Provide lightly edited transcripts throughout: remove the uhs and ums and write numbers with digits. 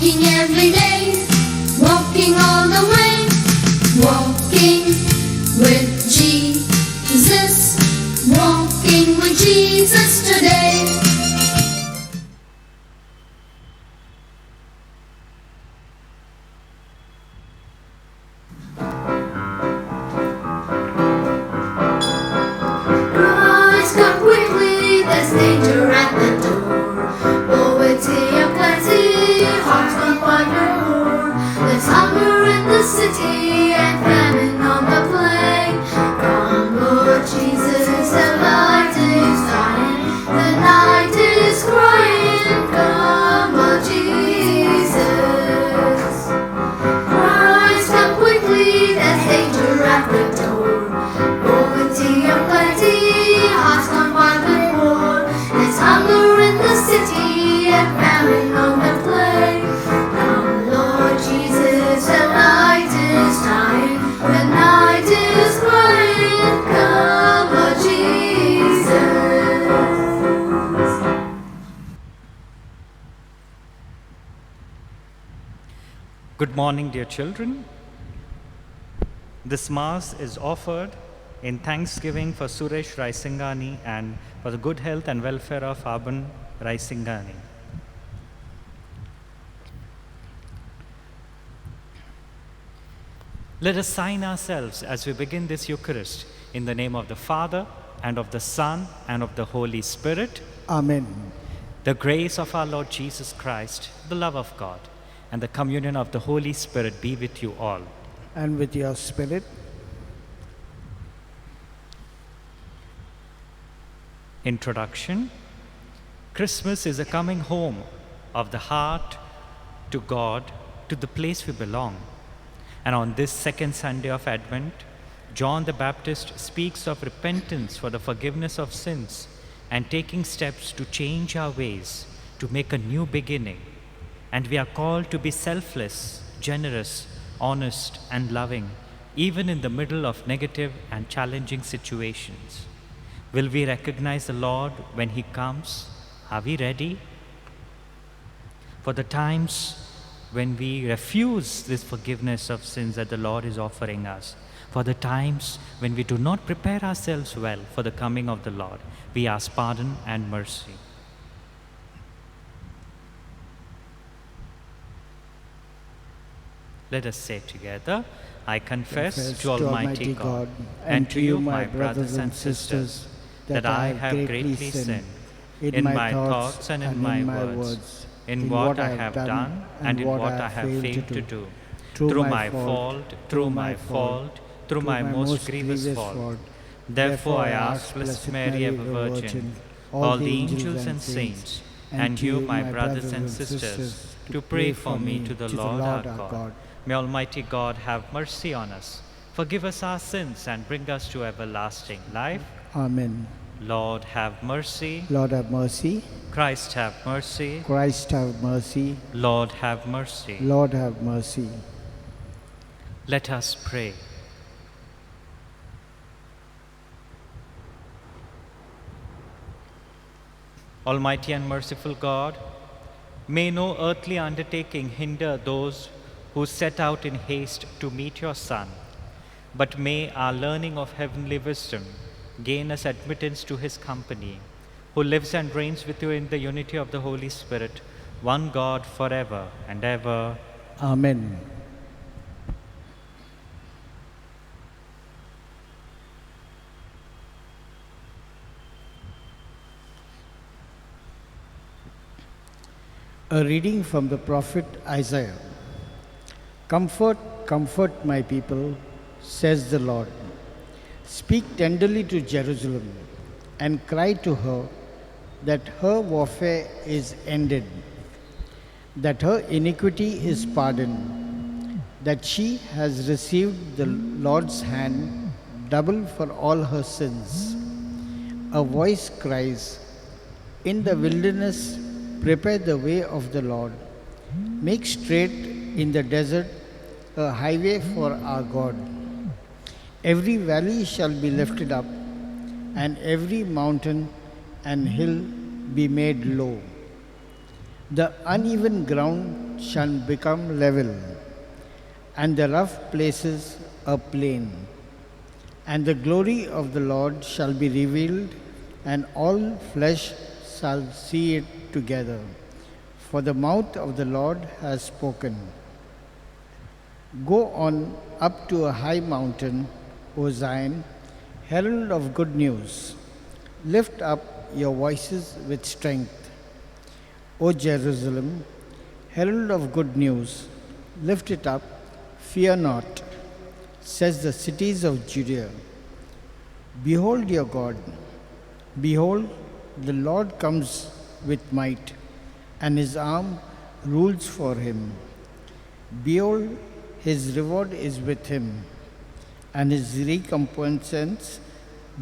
walking every day, walking all the way, walking with Jesus, walking with Jesus today. Rise, come quickly, there's danger at the door. Poverty and plenty, hearts gone wonder more. There's hunger in the city and famine on the plain. Come, Lord Jesus, the light is dying, the night is crying. Come, Lord Jesus. Rise, come quickly, there's danger at the door. Poverty and plenty, hearts gone wandering more. There's hunger in the city and famine on the plain. Come, Lord Jesus, the light is dying, the night is crying. Come, Lord Jesus. Good morning, dear children. This Mass is offered in thanksgiving for Suresh Raisingani and for the good health and welfare of Aban Raisingani. Let us sign ourselves as we begin this Eucharist in the name of the Father, and of the Son, and of the Holy Spirit. Amen. The grace of our Lord Jesus Christ, the love of God, and the communion of the Holy Spirit be with you all. And with your spirit. Introduction. Christmas is a coming home of the heart to God, to the place we belong. And on this second Sunday of Advent, John the Baptist speaks of repentance for the forgiveness of sins and taking steps to change our ways, to make a new beginning. And we are called to be selfless, generous, honest, and loving, even in the middle of negative and challenging situations. Will we recognize the Lord when He comes? Are we ready? For the times when we refuse this forgiveness of sins that the Lord is offering us, for the times when we do not prepare ourselves well for the coming of the Lord, we ask pardon and mercy. Let us say together, I confess to Almighty God and to you, my brothers and sisters, that I have greatly sinned in my thoughts and in my words, in what I have done and in what I have failed to do, through my fault, through my most grievous fault. Therefore I ask Blessed Mary, ever Virgin, all the angels and saints, and you, my brothers and sisters, to pray for me to the Lord our God. May Almighty God have mercy on us, forgive us our sins, and bring us to everlasting life. Amen. Lord, have mercy. Lord, have mercy. Christ, have mercy. Christ, have mercy. Lord, have mercy. Lord, have mercy. Let us pray. Almighty and merciful God, may no earthly undertaking hinder those who set out in haste to meet your Son, but may our learning of heavenly wisdom gain us admittance to his company, who lives and reigns with you in the unity of the Holy Spirit, one God forever and ever. Amen. A reading from the prophet Isaiah. Comfort, comfort my people, says the Lord. Speak tenderly to Jerusalem and cry to her that her warfare is ended, that her iniquity is pardoned, that she has received the Lord's hand double for all her sins. A voice cries, in the wilderness, prepare the way of the Lord. Make straight in the desert a highway for our God. Every valley shall be lifted up, and every mountain and hill be made low. The uneven ground shall become level, and the rough places a plain. And the glory of the Lord shall be revealed, and all flesh shall see it together. For the mouth of the Lord has spoken. Go on up to a high mountain, O Zion, herald of good news. Lift up your voices with strength. O Jerusalem, herald of good news, lift it up, fear not, says the cities of Judea. Behold your God. Behold, the Lord comes with might, and his arm rules for him. Behold, his reward is with him, and his recompense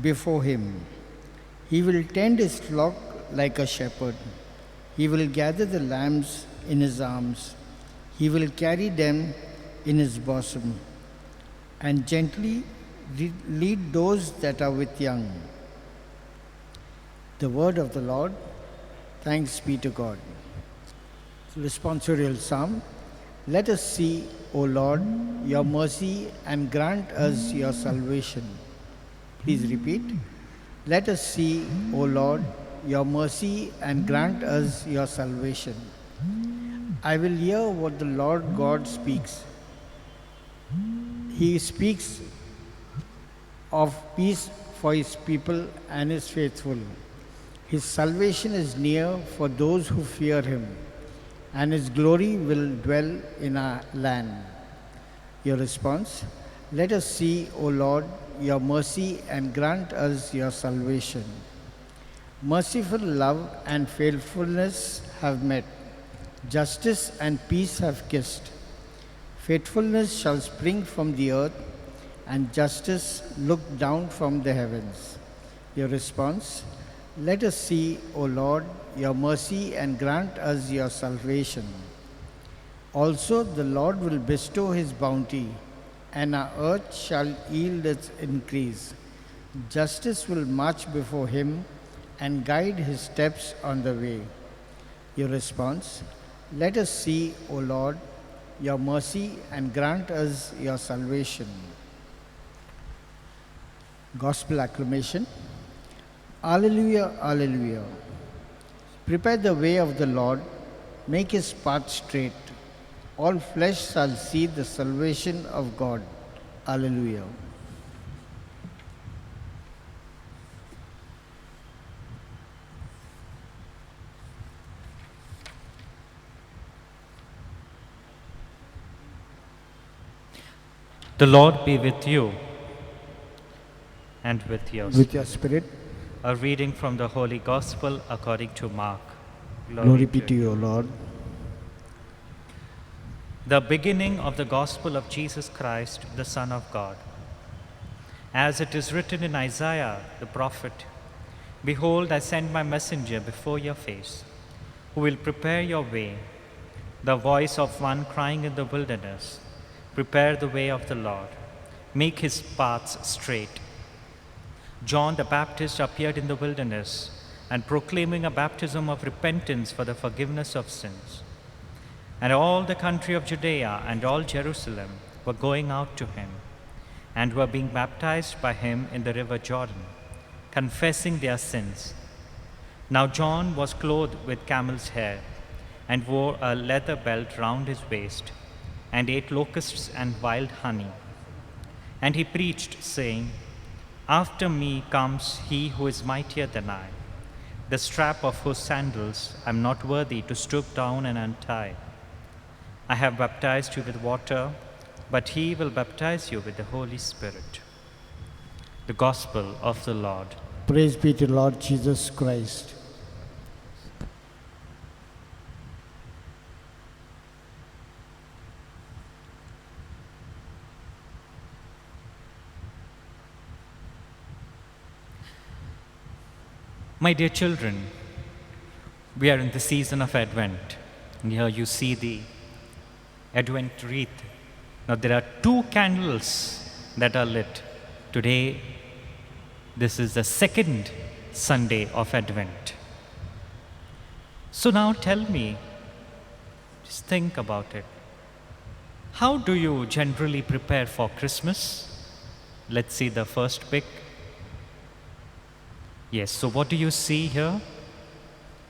before him. He will tend his flock like a shepherd. He will gather the lambs in his arms. He will carry them in his bosom, and gently lead those that are with young. The word of the Lord. Thanks be to God. Responsorial Psalm. Let us see, O Lord, your mercy and grant us your salvation. Please repeat. Let us see, O Lord, your mercy and grant us your salvation. I will hear what the Lord God speaks. He speaks of peace for his people and is faithful. His salvation is near for those who fear him, and his glory will dwell in our land. Your response. Let us see, O Lord, your mercy and grant us your salvation. Merciful love and faithfulness have met. Justice and peace have kissed. Faithfulness shall spring from the earth, and justice look down from the heavens. Your response. Let us see, O Lord, your mercy and grant us your salvation. Also the Lord will bestow his bounty, and our earth shall yield its increase. Justice will march before him and guide his steps on the way. Your response. Let us see, O Lord, your mercy and grant us your salvation. Gospel acclamation. Alleluia, alleluia. Prepare the way of the Lord, make his path straight. All flesh shall see the salvation of God. Alleluia. The Lord be with you and with yours. With your spirit, A reading from the Holy Gospel according to Mark. glory be to you, O Lord. The beginning of the Gospel of Jesus Christ, the Son of God. As it is written in Isaiah the prophet, Behold, I send my messenger before your face, who will prepare your way, the voice of one crying in the wilderness, Prepare the way of the Lord, make his paths straight. John the Baptist appeared in the wilderness and proclaiming a baptism of repentance for the forgiveness of sins. And all the country of Judea and all Jerusalem were going out to him and were being baptized by him in the river Jordan, confessing their sins. Now John was clothed with camel's hair and wore a leather belt round his waist and ate locusts and wild honey. And he preached, saying, After me comes he who is mightier than I, the strap of whose sandals I am not worthy to stoop down and untie. I have baptized you with water, but he will baptize you with the Holy Spirit. The Gospel of the Lord. Praise be to Lord Jesus Christ. My dear children, we are in the season of Advent, and here you see the Advent wreath. Now there are 2 candles that are lit. Today, this is the second Sunday of Advent. So now tell me, Just think about it. How do you generally prepare for Christmas? Let's see the first pic. Yes, so what do you see here?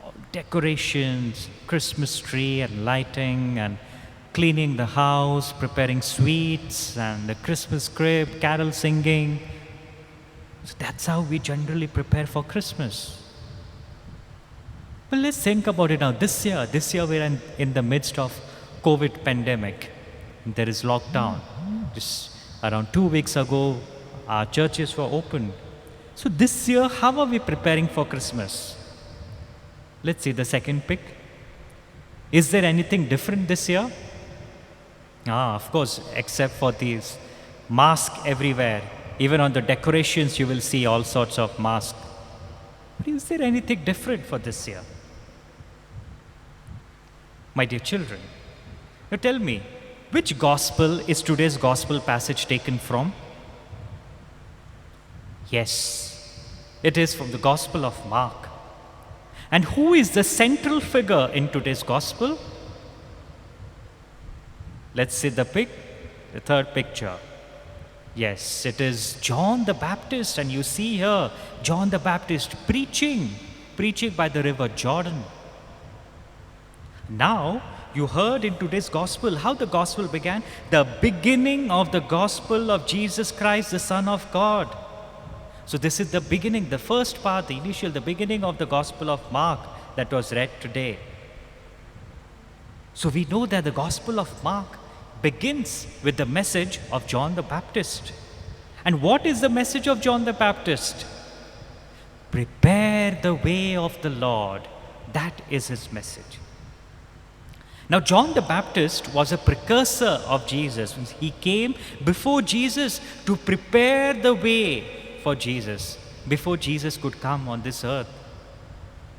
All decorations, Christmas tree and lighting and cleaning the house, preparing sweets and the Christmas crib, carol singing. So that's how we generally prepare for Christmas. Well, let's think about it now. This year we're in the midst of COVID pandemic. There is lockdown. Just around 2 weeks ago, our churches were open. So this year, how are we preparing for Christmas? Let's see the second pic. Is there anything different this year? Of course, except for these masks everywhere. Even on the decorations, you will see all sorts of masks. But is there anything different for this year? My dear children, now tell me, which gospel is today's gospel passage taken from? Yes, it is from the Gospel of Mark. And who is the central figure in today's gospel? Let's see the third picture. Yes, it is John the Baptist, and you see here John the Baptist preaching by the river Jordan. Now, you heard in today's gospel how the gospel began. The beginning of the gospel of Jesus Christ, the Son of God. So this is the beginning, the first part, the beginning of the Gospel of Mark that was read today. So we know that the Gospel of Mark begins with the message of John the Baptist. And what is the message of John the Baptist? Prepare the way of the Lord. That is his message. Now, John the Baptist was a precursor of Jesus. He came before Jesus to prepare the way for Jesus, before Jesus could come on this earth.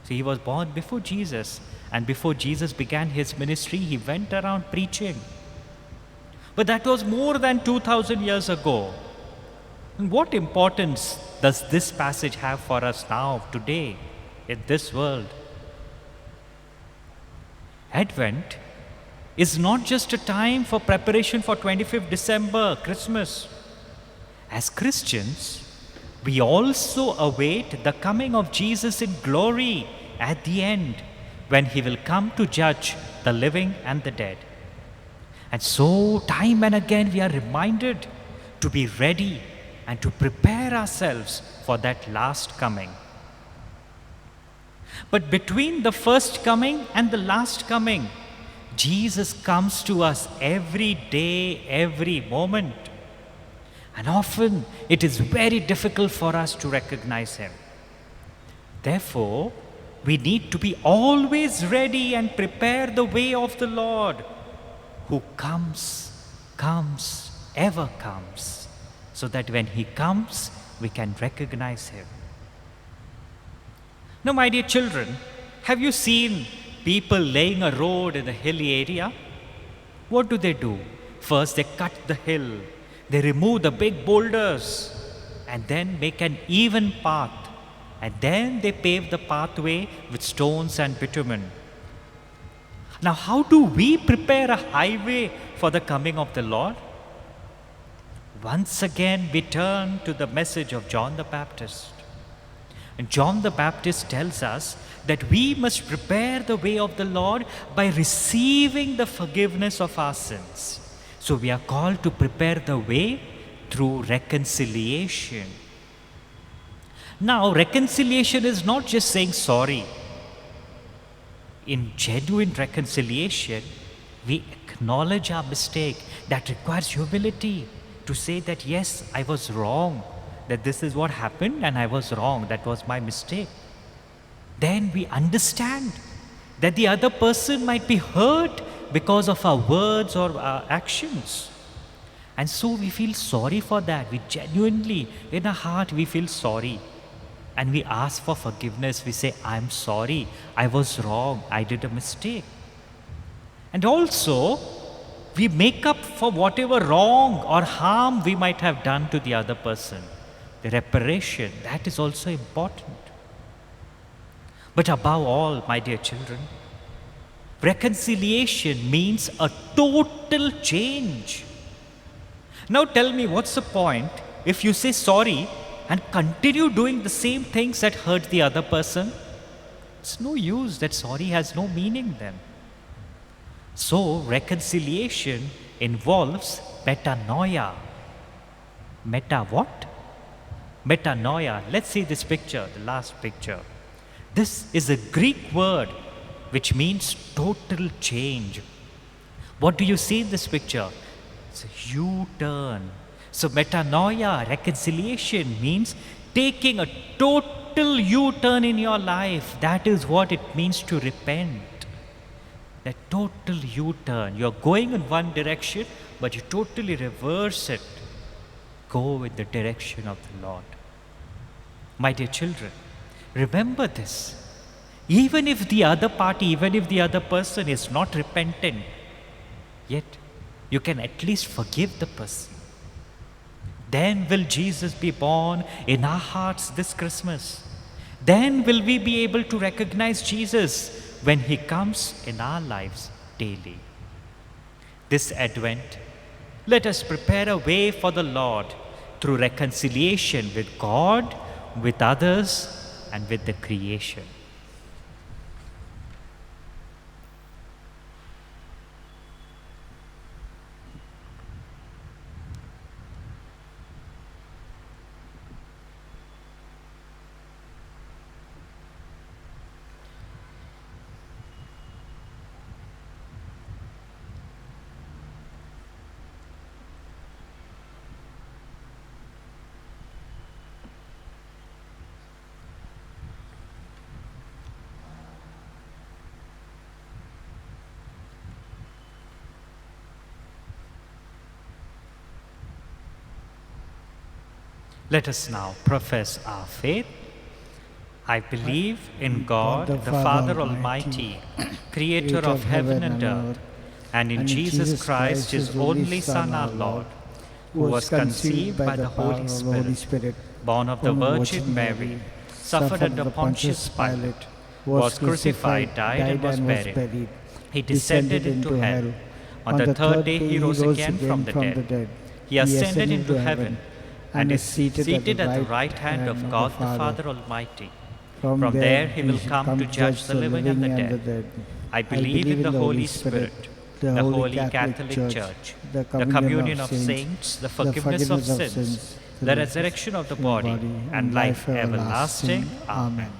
So he was born before Jesus, and before Jesus began his ministry, he went around preaching. But that was more than 2,000 years ago. And what importance does this passage have for us now, today, in this world? Advent is not just a time for preparation for 25th December, Christmas. As Christians, we also await the coming of Jesus in glory at the end, when he will come to judge the living and the dead. And so, time and again, we are reminded to be ready and to prepare ourselves for that last coming. But between the first coming and the last coming, Jesus comes to us every day, every moment. And often it is very difficult for us to recognize him. Therefore, we need to be always ready and prepare the way of the Lord, who comes, ever comes, so that when he comes, we can recognize him. Now, my dear children, have you seen people laying a road in a hilly area? What do? First, they cut the hill. They remove the big boulders and then make an even path. And then they pave the pathway with stones and bitumen. Now, how do we prepare a highway for the coming of the Lord? Once again, we turn to the message of John the Baptist. And John the Baptist tells us that we must prepare the way of the Lord by receiving the forgiveness of our sins. So we are called to prepare the way through reconciliation. Now, reconciliation is not just saying sorry. In genuine reconciliation, we acknowledge our mistake. That requires humility to say that, yes, I was wrong, that this is what happened and I was wrong, that was my mistake. Then we understand that the other person might be hurt because of our words or our actions. And so we feel sorry for that. We genuinely, in our heart, we feel sorry. And we ask for forgiveness. We say, I'm sorry, I was wrong, I did a mistake. And also, we make up for whatever wrong or harm we might have done to the other person. The reparation, that is also important. But above all, my dear children, Reconciliation means a total change. Now tell me, what's the point if you say sorry and continue doing the same things that hurt the other person? It's no use. That sorry has no meaning then. So, reconciliation involves metanoia. Meta what? Metanoia. Let's see this picture, the last picture. This is a Greek word which means total change. What do you see in this picture? It's a U-turn. So metanoia, reconciliation, means taking a total U-turn in your life. That is what it means to repent. A total U-turn. You're going in one direction, but you totally reverse it. Go in the direction of the Lord. My dear children, remember this. Even if the other party, even if the other person is not repentant, yet you can at least forgive the person. Then will Jesus be born in our hearts this Christmas. Then will we be able to recognize Jesus when He comes in our lives daily. This Advent, let us prepare a way for the Lord through reconciliation with God, with others, and with the creation. Let us now profess our faith. I believe in God, the Father Almighty, creator of heaven and earth, and in Jesus Christ, His only Son, our Lord, who was conceived by the Holy Spirit, born of the Virgin Mary, suffered under Pontius Pilate, was crucified, died, and was buried. He descended into hell. On the third day He rose again from the dead. He ascended into heaven and is seated at the right hand of God the Father Almighty. From there He will come to judge the living and the dead. I believe in the Holy Spirit, the Holy Catholic Church, the communion of saints, the forgiveness of sins, the resurrection of the body, and life everlasting. Amen.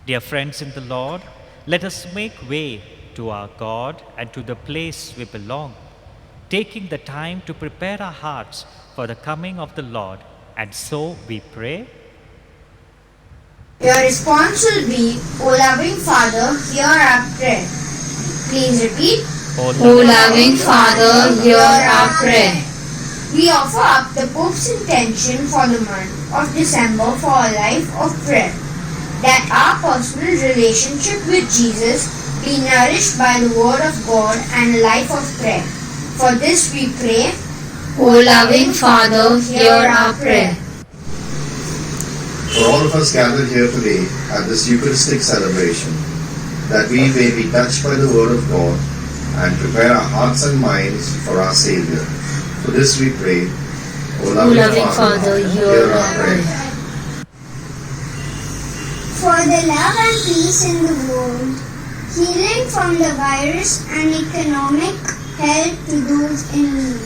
Dear friends in the Lord, let us make way to our God and to the place we belong, taking the time to prepare our hearts for the coming of the Lord. And so we pray. Your response will be, O loving Father, hear our prayer. Please repeat. O Loving Father, hear our prayer. We offer up the Pope's intention for the month of December for a life of prayer, that our personal relationship with Jesus be nourished by the Word of God and a life of prayer. For this we pray. O loving Father, hear our prayer. For all of us gathered here today at this Eucharistic celebration, that we may be touched by the Word of God and prepare our hearts and minds for our Saviour. For this we pray. O loving Father, hear our prayer. For the love and peace in the world, healing from the virus and economic help to those in need.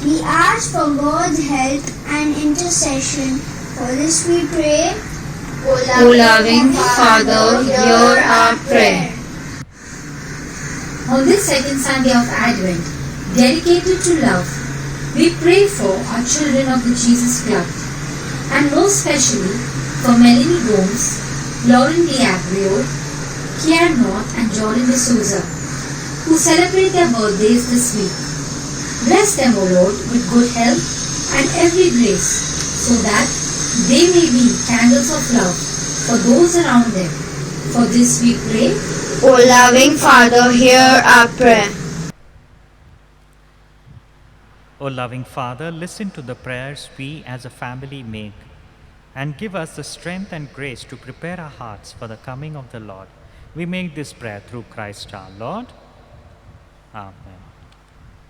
We ask for God's help and intercession. For this we pray. O loving Father, hear our prayer. On this second Sunday of Advent, dedicated to love, we pray for our children of the Jesus Club, and most specially for Melanie Gomes, Lauren DiAbrio, Kian North and Jordan D'Souza, who celebrate their birthdays this week. Bless them, O Lord, with good health and every grace, so that they may be candles of love for those around them. For this we pray. O loving Father, hear our prayer. O loving Father, listen to the prayers we as a family make. and give us the strength and grace to prepare our hearts for the coming of the Lord. We make this prayer through Christ our Lord. Amen.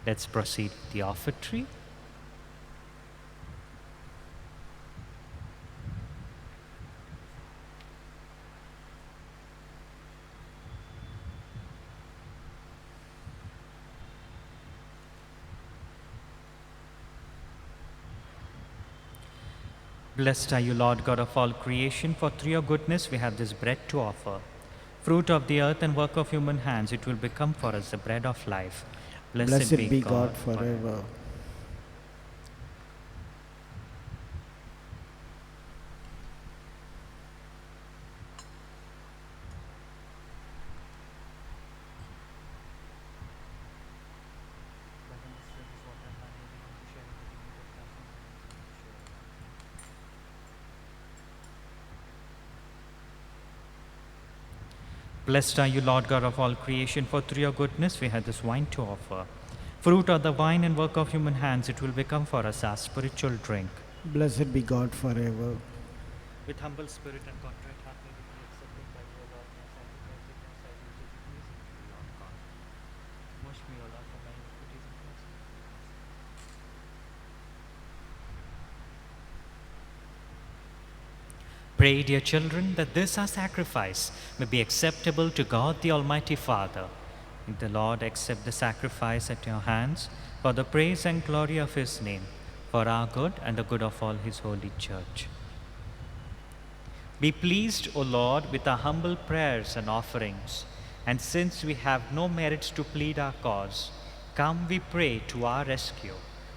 Let's proceed with the offertory. Blessed are you, Lord God of all creation, for through your goodness we have this bread to offer. Fruit of the earth and work of human hands, it will become for us the bread of life. Blessed be God forever. Blessed are you, Lord God of all creation, for through your goodness we have this wine to offer. Fruit of the vine and work of human hands, it will become for us our spiritual drink. Blessed be God forever. With humble spirit and contrite heart may we be accepted by you, O Lord, and sanctified with your sight, which is pleasing to you, Lord God. Wash me, O Lord, from my iniquities and cleanse me from my sins. Pray, dear children, that this our sacrifice may be acceptable to God the Almighty Father. May the Lord accept the sacrifice at your hands for the praise and glory of his name, for our good and the good of all his holy church. Be pleased, O Lord, with our humble prayers and offerings, and since we have no merits to plead our cause, come, we pray, to our rescue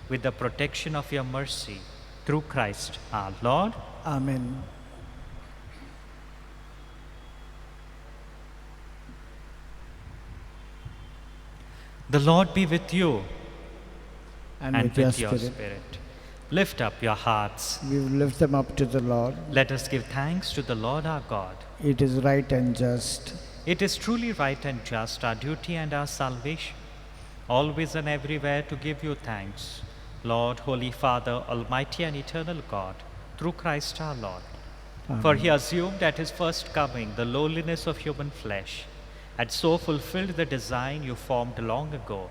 with the protection of your mercy, through Christ our Lord. Amen. The Lord be with you And, and with your spirit. spirit. Lift up your hearts. We will lift them up to the Lord. Let us give thanks to the Lord our God. It is right and just. It is truly right and just, our duty and our salvation, always and everywhere to give you thanks, Lord, Holy Father, Almighty and eternal God, through Christ our Lord. For he assumed at his first coming the lowliness of human flesh, and so fulfilled the design you formed long ago,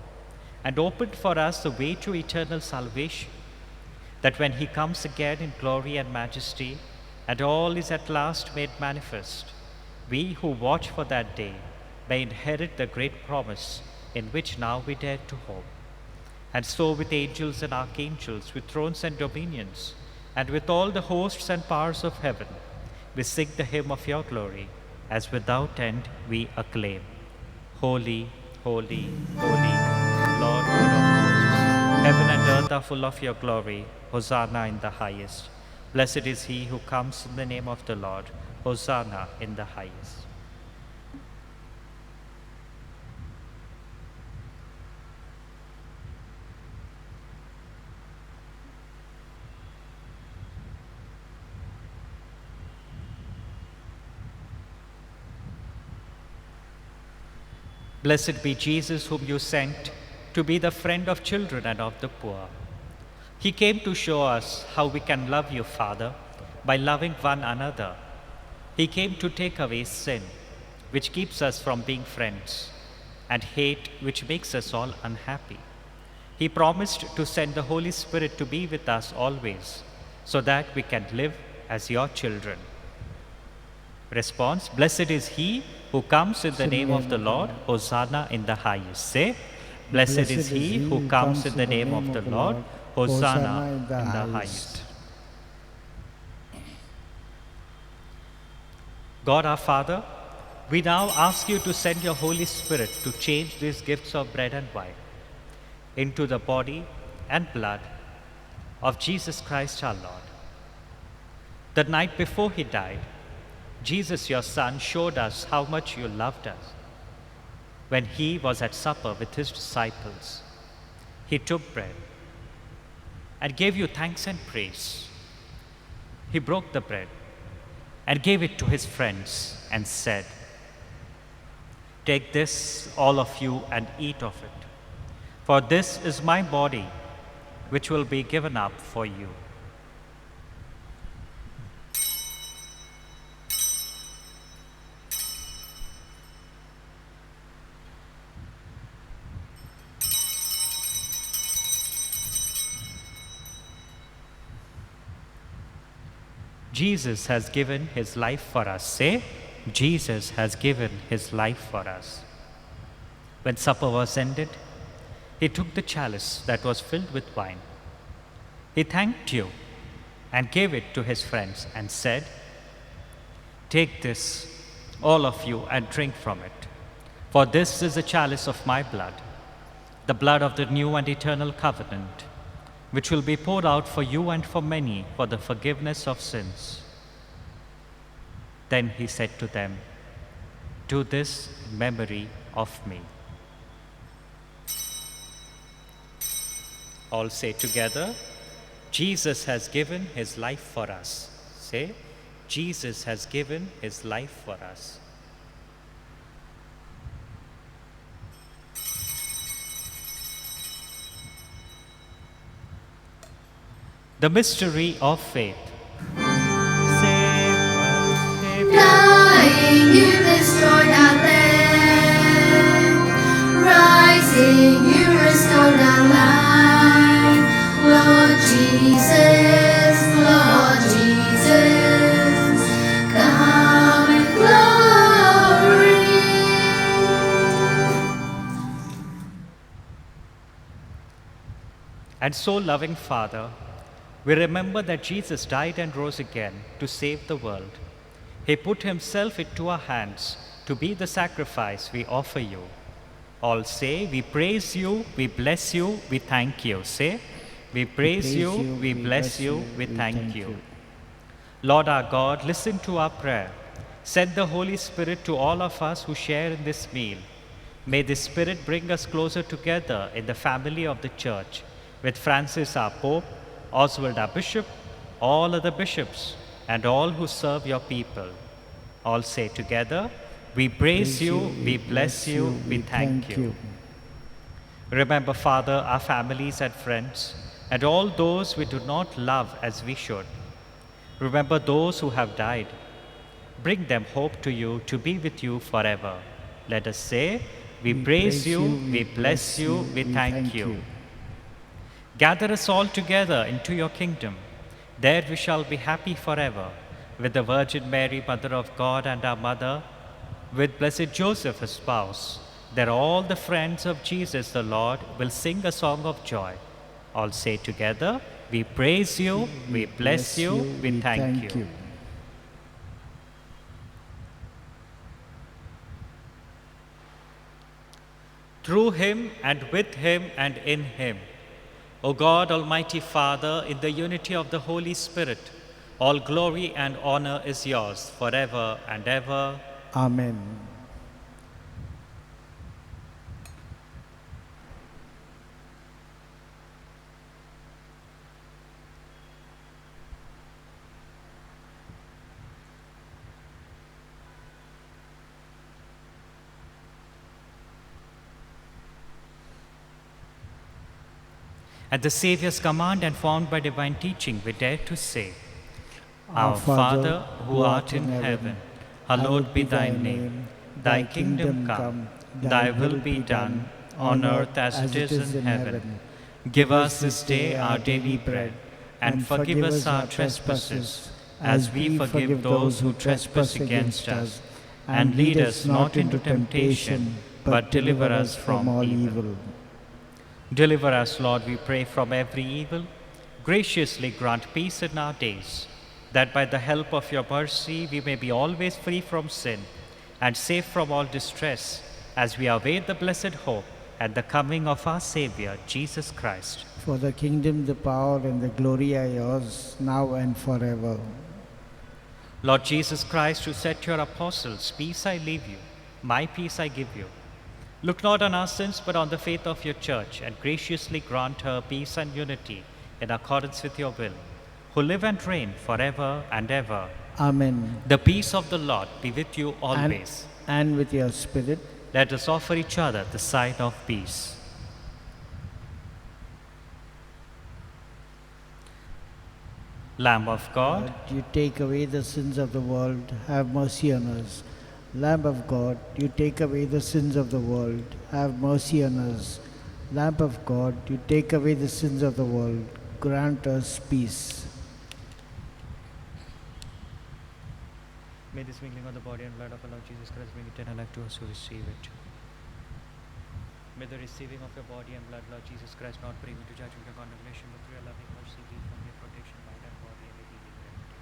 and opened for us the way to eternal salvation, that when he comes again in glory and majesty, and all is at last made manifest, we who watch for that day may inherit the great promise in which now we dare to hope. And so with angels and archangels, with thrones and dominions, and with all the hosts and powers of heaven, we sing the hymn of your glory, as without end we acclaim. Holy, holy, holy, Lord God of hosts, heaven and earth are full of your glory. Hosanna in the highest. Blessed is he who comes in the name of the Lord. Hosanna in the highest. Blessed be Jesus, whom you sent to be the friend of children and of the poor. He came to show us how we can love you, Father, by loving one another. He came to take away sin, which keeps us from being friends, and hate, which makes us all unhappy. He promised to send the Holy Spirit to be with us always, so that we can live as your children. Response: Blessed is he who comes in the name of the Lord. Hosanna in the highest. Say, Blessed is he who comes in the name of the Lord. Hosanna in the highest. God our Father, we now ask you to send your Holy Spirit to change these gifts of bread and wine into the body and blood of Jesus Christ our Lord. The night before he died, Jesus, your Son, showed us how much you loved us. When he was at supper with his disciples, he took bread and gave you thanks and praise. He broke the bread and gave it to his friends and said, "Take this, all of you, and eat of it, for this is my body, which will be given up for you." Jesus has given his life for us. Say, Jesus has given his life for us. When supper was ended, he took the chalice that was filled with wine. He thanked you and gave it to his friends and said, "Take this, all of you, and drink from it. For this is the chalice of my blood, the blood of the new and eternal covenant, which will be poured out for you and for many for the forgiveness of sins." Then he said to them, "Do this in memory of me." All say together, Jesus has given his life for us. Say, Jesus has given his life for us. The mystery of faith. Dying, you destroyed our land. Rising, you restored our life. Lord Jesus, come in glory. And so, loving Father, we remember that Jesus died and rose again to save the world. He put himself into our hands to be the sacrifice we offer you. All say, we praise you, we bless you, we thank you. Say, we praise you, we bless you, we thank you. Lord our God, listen to our prayer. Send the Holy Spirit to all of us who share in this meal. May the Spirit bring us closer together in the family of the Church, with Francis our Pope, Oswald our Bishop, all other bishops, and all who serve your people. All say together, we praise you, we bless you, we thank you. Remember, Father, our families and friends, and all those we do not love as we should. Remember those who have died. Bring them hope to you, to be with you forever. Let us say, we praise you, we bless you, we thank you. Gather us all together into your kingdom. There we shall be happy forever, with the Virgin Mary, Mother of God and our Mother, with Blessed Joseph, his spouse. There all the friends of Jesus the Lord will sing a song of joy. All say together, we praise you, we bless you, we thank you. Through him and with him and in him, O God, Almighty Father, in the unity of the Holy Spirit, all glory and honor is yours forever and ever. Amen. At the Saviour's command and formed by divine teaching, we dare to say, Our Father, who art in heaven, hallowed be thy name. Thy kingdom come, thy will be done, on earth as it is in heaven. Give us this day our daily bread, and forgive us our trespasses, as we forgive those who trespass against us. And lead us not into temptation, but deliver us from all evil. Deliver us, Lord, we pray, from every evil. Graciously grant peace in our days, that by the help of your mercy we may be always free from sin and safe from all distress, as we await the blessed hope and the coming of our Savior, Jesus Christ. For the kingdom, the power, and the glory are yours, now and forever. Lord Jesus Christ, who said to your apostles, Peace I leave you, my peace I give you. Look not on our sins, but on the faith of your church, and graciously grant her peace and unity in accordance with your will, who live and reign forever and ever. Amen. The peace of the Lord be with you always. And with your spirit. Let us offer each other the sign of peace. Lamb of God, you take away the sins of the world, have mercy on us. Lamb of God, you take away the sins of the world, have mercy on us. Lamb of God, you take away the sins of the world, grant us peace. May this mingling of the body and blood of our Lord Jesus Christ bring eternal life to us who receive it. May the receiving of your body and blood, Lord Jesus Christ, not bring me to judgment or condemnation, but through your loving mercy, keep from your protection, mind and body, and your healing remedy.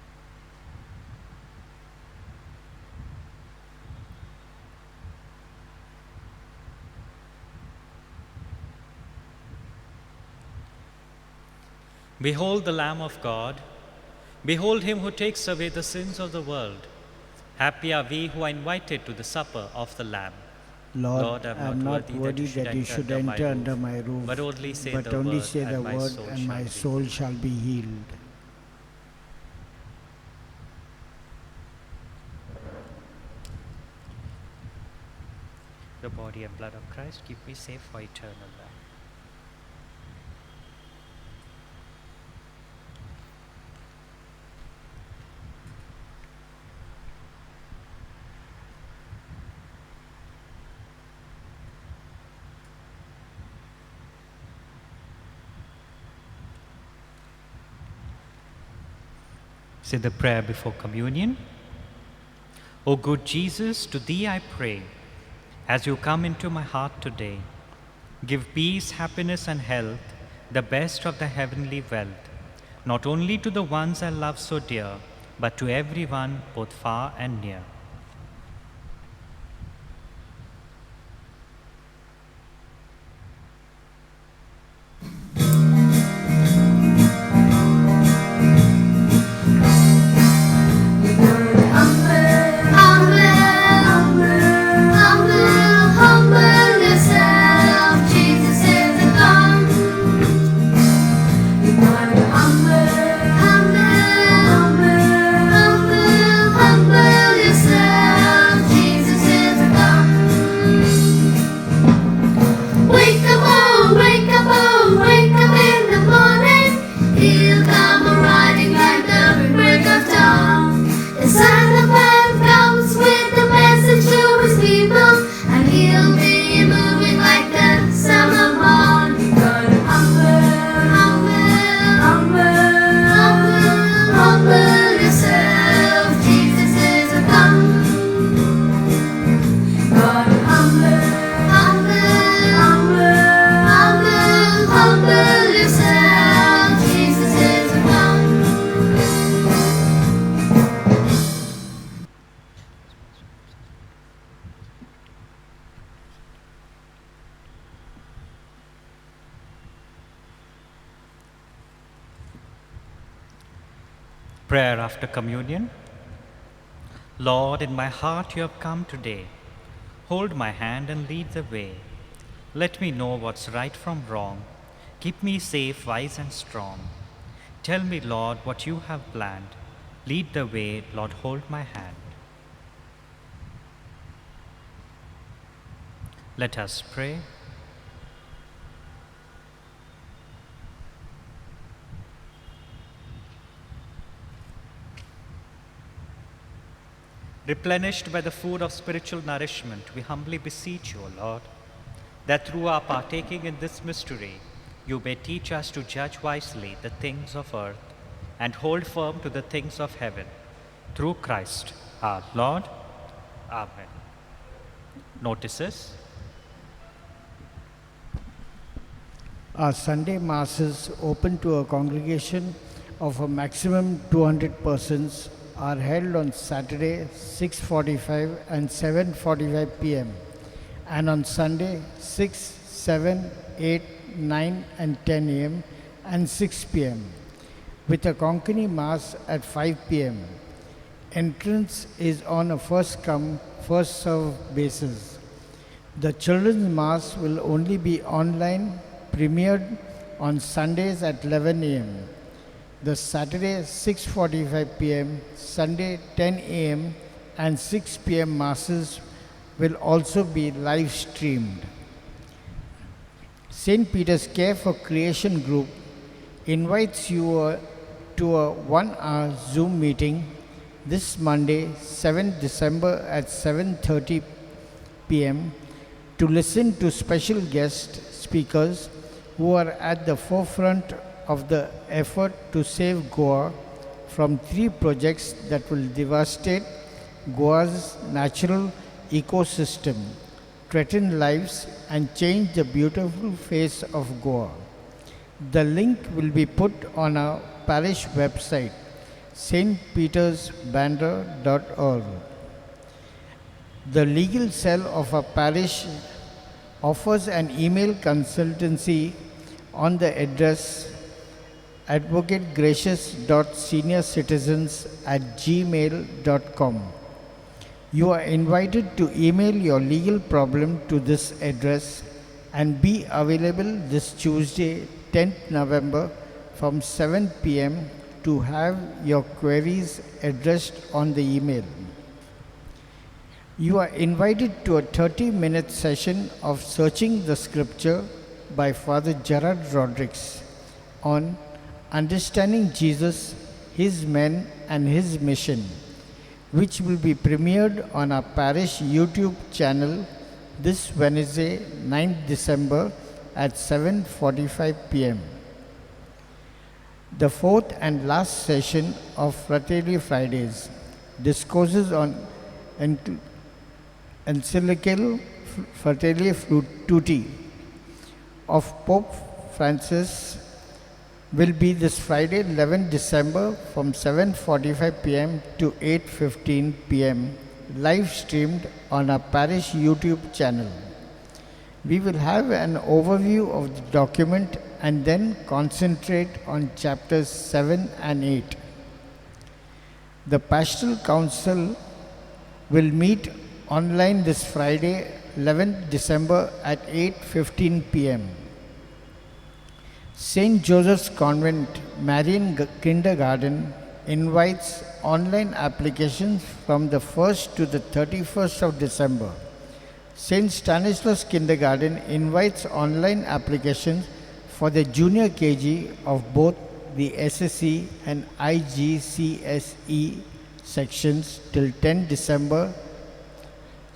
Behold the Lamb of God. Behold him who takes away the sins of the world. Happy are we who are invited to the supper of the Lamb. Lord, I am not worthy that you should enter under my roof, but only say but the only word, say the and my word, soul and shall my be soul shall be healed. The body and blood of Christ keep me safe for eternal life. Say the prayer before communion. O good Jesus, to thee I pray, as you come into my heart today, give peace, happiness, and health, the best of the heavenly wealth, not only to the ones I love so dear, but to everyone, both far and near. Humble yourself, Jesus is to come. You gotta humble yourself, Jesus is to come. Wake up, oh, wake up, oh, wake up in the morning. He'll come riding like the break of dawn. The Son of Man comes with the message to his people, and he'll be moving like the summer morn. You gotta humble yourself, Jesus is a come. Gotta humble yourself, Jesus is a come. Prayer after communion. Lord, in my heart you have come today. Hold my hand and lead the way. Let me know what's right from wrong. Keep me safe, wise and strong. Tell me, Lord, what you have planned. Lead the way, Lord, hold my hand. Let us pray. Replenished by the food of spiritual nourishment, we humbly beseech you, O Lord, that through our partaking in this mystery, you may teach us to judge wisely the things of earth and hold firm to the things of heaven. Through Christ our Lord. Amen. Notices. Our Sunday Masses, open to a congregation of a maximum 200 persons, are held on Saturday 6:45 and 7:45 p.m. and on Sunday 6, 7, 8, 9 and 10 a.m. and 6 p.m. with a Konkani Mass at 5 p.m. Entrance is on a first come, first served basis. The Children's Mass will only be online, premiered on Sundays at 11 a.m. The Saturday 6:45 p.m., Sunday 10 a.m. and 6 p.m. Masses will also be live streamed. St. Peter's Care for Creation Group invites you to a 1-hour Zoom meeting this Monday, 7th December at 7:30 p.m. to listen to special guest speakers who are at the forefront of the effort to save Goa from 3 projects that will devastate Goa's natural ecosystem, threaten lives, and change the beautiful face of Goa. The link will be put on our parish website, stpetersbandra.org. The legal cell of our parish offers an email consultancy on the address advocategracious.seniorcitizens@gmail.com. You are invited to email your legal problem to this address and be available this Tuesday, 10th November from 7 p.m. to have your queries addressed on the email. You are invited to a 30-minute session of Searching the Scripture by Father Gerard Rodrigues on Understanding Jesus, His Men and His Mission, which will be premiered on our parish YouTube channel this Wednesday, 9th December at 7:45 p.m. The fourth and last session of Fratelli Fridays discourses on encyclical Fratelli Tutti of Pope Francis will be this Friday, 11th December from 7:45 p.m. to 8:15 p.m. live streamed on our parish YouTube channel. We will have an overview of the document and then concentrate on chapters 7 and 8. The Pastoral Council will meet online this Friday, 11th December at 8:15 p.m. St. Joseph's Convent Marian Kindergarten invites online applications from the 1st to the 31st of December. St. Stanislaus Kindergarten invites online applications for the junior KG of both the SSE and IGCSE sections till 10 December.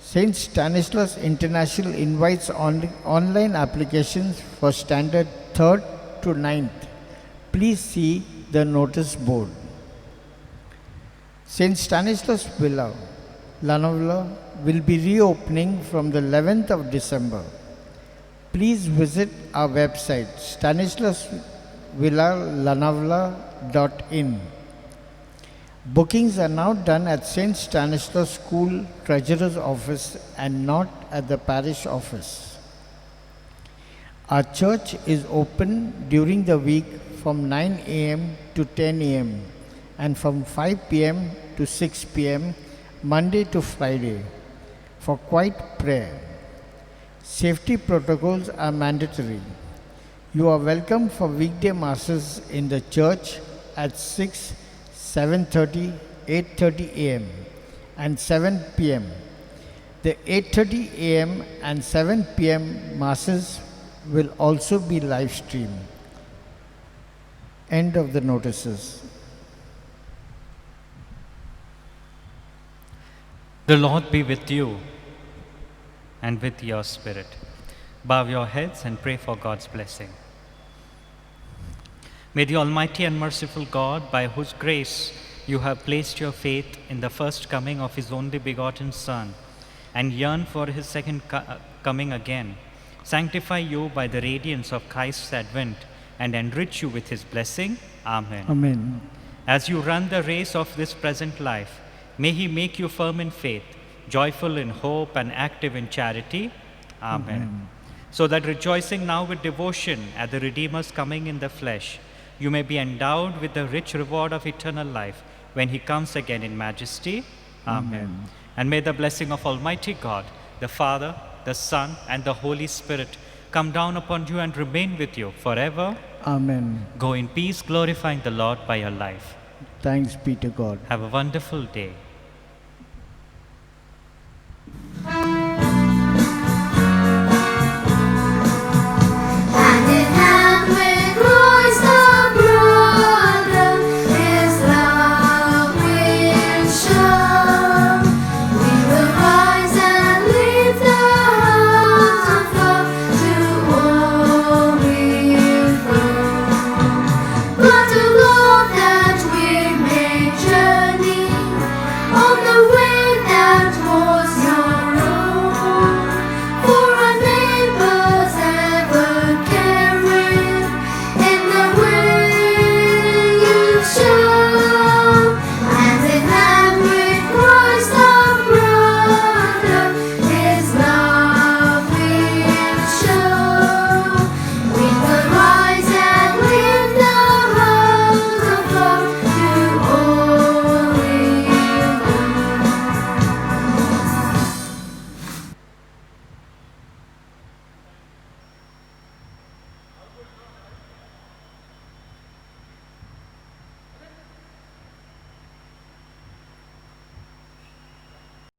St. Stanislaus International invites online applications for standard 3rd to 9th. Please see the notice board. St. Stanislaus Villa, Lanavla will be reopening from the 11th of December. Please visit our website stanislasvillalanavla.in. Bookings are now done at St. Stanislaus School Treasurer's Office and not at the parish office. Our church is open during the week from 9 a.m. to 10 a.m. and from 5 p.m. to 6 p.m. Monday to Friday for quiet prayer. Safety protocols are mandatory. You are welcome for weekday masses in the church at 6, 7:30, 8:30 a.m. and 7 p.m. The 8:30 a.m. and 7 p.m. masses will also be live streamed. End of the notices. The Lord be with you and with your spirit. Bow your heads and pray for God's blessing. May the Almighty and merciful God, by whose grace you have placed your faith in the first coming of His only begotten Son and yearn for His second coming again, sanctify you by the radiance of Christ's advent and enrich you with His blessing. Amen. Amen. As you run the race of this present life, may He make you firm in faith, joyful in hope, and active in charity. Amen. So that rejoicing now with devotion at the Redeemer's coming in the flesh, you may be endowed with the rich reward of eternal life when He comes again in majesty. Amen. And may the blessing of Almighty God, the Father, the Son, and the Holy Spirit come down upon you and remain with you forever. Amen. Go in peace, glorifying the Lord by your life. Thanks be to God. Have a wonderful day.